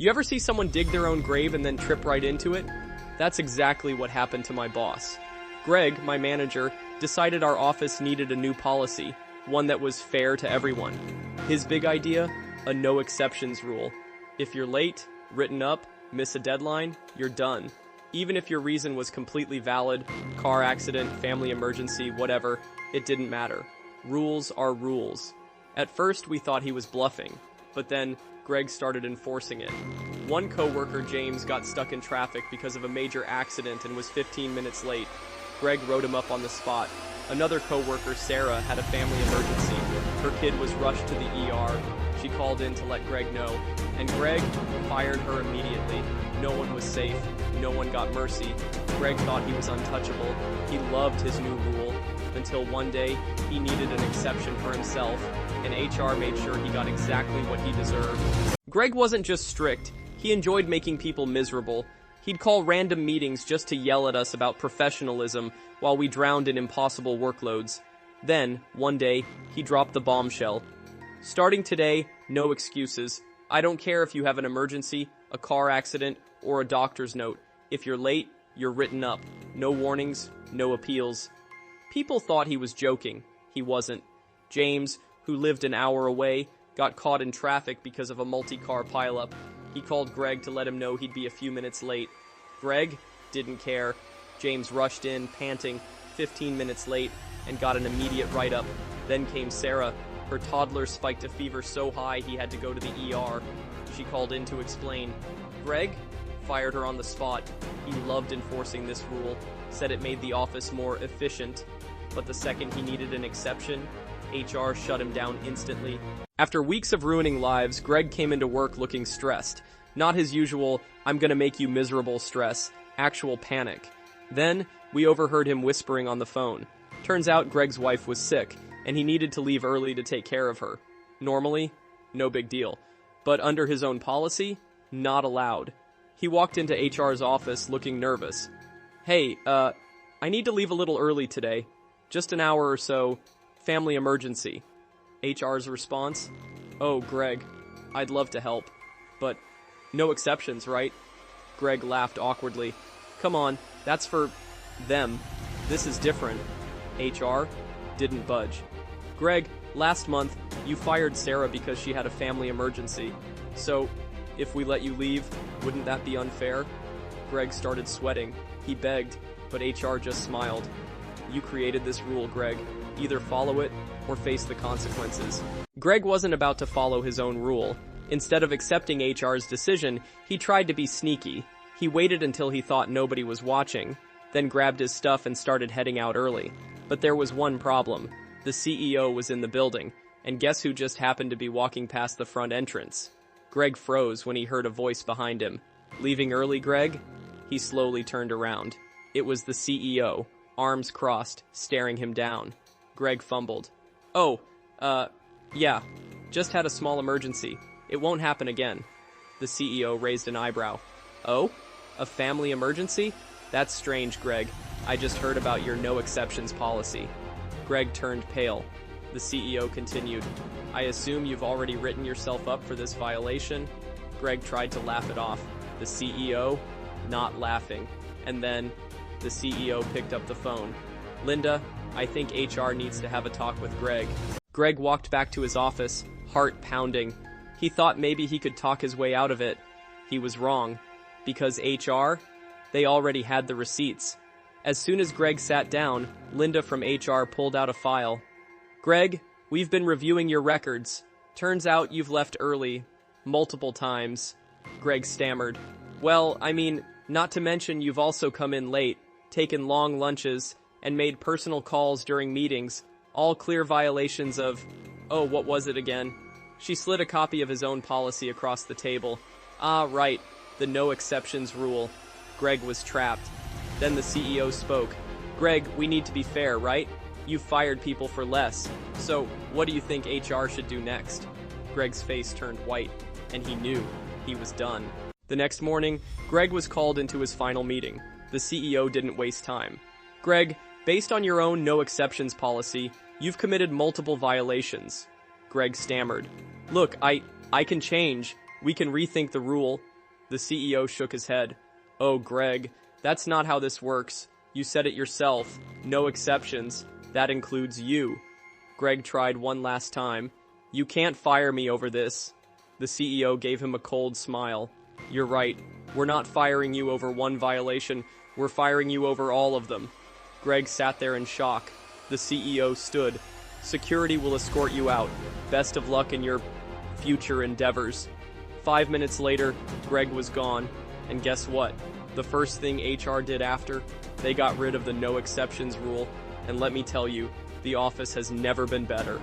You ever see someone dig their own grave and then trip right into it? That's exactly what happened to my boss. Greg, my manager, decided our office needed a new policy, one that was fair to everyone. His big idea? A no exceptions rule. If you're late, written up, miss a deadline, you're done. Even if your reason was completely valid, car accident, family emergency, whatever, it didn't matter. Rules are rules. At first, we thought he was bluffing, but then Greg started enforcing it. One coworker, James, got stuck in traffic because of a major accident and was 15 minutes late. Greg wrote him up on the spot. Another coworker, Sarah, had a family emergency. Her kid was rushed to the ER. She called in to let Greg know, and Greg fired her immediately. No one was safe. No one got mercy. Greg thought he was untouchable. He loved his new rule, until one day he needed an exception for himself, and HR made sure he got exactly what he deserved. Greg wasn't just strict. He enjoyed making people miserable. He'd call random meetings just to yell at us about professionalism while we drowned in impossible workloads. Then, one day, he dropped the bombshell. Starting today, no excuses. I don't care if you have an emergency, a car accident, or a doctor's note. If you're late, you're written up. No warnings, no appeals. People thought he was joking. He wasn't. James, who lived an hour away, got caught in traffic because of a multi-car pileup. He called Greg to let him know he'd be a few minutes late. Greg didn't care. James rushed in, panting, 15 minutes late, and got an immediate write-up. Then came Sarah. Her toddler spiked a fever so high he had to go to the ER. She called in to explain. Greg fired her on the spot. He loved enforcing this rule, said it made the office more efficient. But the second he needed an exception, HR shut him down instantly. After weeks of ruining lives, Greg came into work looking stressed. Not his usual, I'm gonna make you miserable stress, actual panic. Then, we overheard him whispering on the phone. Turns out Greg's wife was sick, and he needed to leave early to take care of her. Normally, no big deal. But under his own policy, not allowed. He walked into HR's office looking nervous. Hey, I need to leave a little early today. Just an hour or so. Family emergency. HR's response? Oh, Greg, I'd love to help. But no exceptions, right? Greg laughed awkwardly. Come on, that's for them. This is different. HR didn't budge. Greg, last month, you fired Sarah because she had a family emergency. So, if we let you leave, wouldn't that be unfair? Greg started sweating. He begged, but HR just smiled. You created this rule, Greg. Either follow it or face the consequences. Greg wasn't about to follow his own rule. Instead of accepting HR's decision, he tried to be sneaky. He waited until he thought nobody was watching, then grabbed his stuff and started heading out early. But there was one problem. The CEO was in the building, and guess who just happened to be walking past the front entrance? Greg froze when he heard a voice behind him. Leaving early, Greg? He slowly turned around. It was the CEO, arms crossed, staring him down. Greg fumbled. Oh, yeah, just had a small emergency. It won't happen again. The CEO raised an eyebrow. Oh? A family emergency? That's strange, Greg. I just heard about your no exceptions policy. Greg turned pale. The CEO continued. I assume you've already written yourself up for this violation? Greg tried to laugh it off. The CEO, not laughing. And then, the CEO picked up the phone. Linda, I think HR needs to have a talk with Greg. Greg walked back to his office, heart pounding. He thought maybe he could talk his way out of it. He was wrong. Because HR? They already had the receipts. As soon as Greg sat down, Linda from HR pulled out a file. Greg, we've been reviewing your records. Turns out you've left early. Multiple times. Greg stammered. Well, I mean, not to mention you've also come in late, taken long lunches, and made personal calls during meetings, all clear violations of... Oh, what was it again? She slid a copy of his own policy across the table. Ah, right, the no exceptions rule. Greg was trapped. Then the CEO spoke. Greg, we need to be fair, right? You've fired people for less. So, what do you think HR should do next? Greg's face turned white, and he knew he was done. The next morning, Greg was called into his final meeting. The CEO didn't waste time. Greg, based on your own no exceptions policy, you've committed multiple violations. Greg stammered. Look, I can change. We can rethink the rule. The CEO shook his head. Oh, Greg, that's not how this works. You said it yourself. No exceptions. That includes you. Greg tried one last time. You can't fire me over this. The CEO gave him a cold smile. You're right. We're not firing you over one violation. We're firing you over all of them. Greg sat there in shock. The CEO stood. Security will escort you out. Best of luck in your future endeavors. 5 minutes later, Greg was gone. And guess what? The first thing HR did after? They got rid of the no exceptions rule. And let me tell you, the office has never been better.